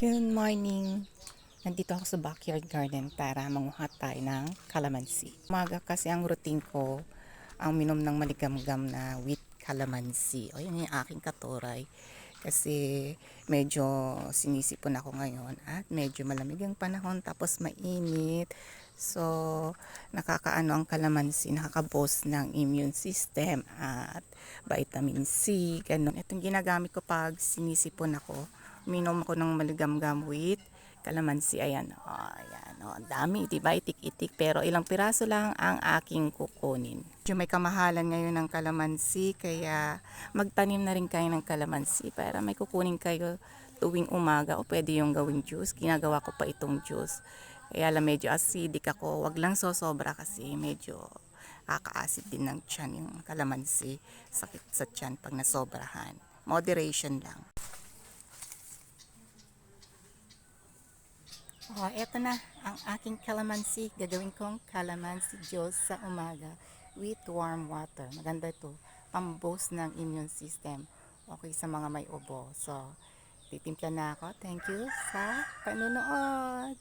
Good morning! Nandito ako sa backyard garden para manguha tayo ng calamansi. Umaga kasi ang routine ko, ang minom ng maligamgam na with calamansi. O yun yung aking katuray. Kasi medyo sinisipon ako ngayon at medyo malamig ang panahon tapos mainit. So, nakakaano ang calamansi, nakaka-boost ng immune system at vitamin C, ganun. Itong ginagamit ko pag sinisipon ako, minom ako ng maligamgam with calamansi. Ayan, ayan, ang dami, diba? Itik-itik, pero ilang piraso lang ang aking kukunin. Medyo may kamahalan ngayon ng calamansi, kaya magtanim na rin kayo ng calamansi para may kukunin kayo tuwing umaga o pwede yung gawing juice. Ginagawa ko pa itong juice. Kaya lang medyo acidic ako, wag lang sosobra kasi medyo kaka-acid din ng tiyan yung calamansi. Sakit sa tiyan pag nasobrahan. Moderation lang. Oh, eto na ang aking calamansi. Gagawin kong calamansi juice sa umaga with warm water. Maganda ito. Pang-boost ng immune system. Okay sa mga may ubo. So, titimpla na ako. Thank you sa panunood.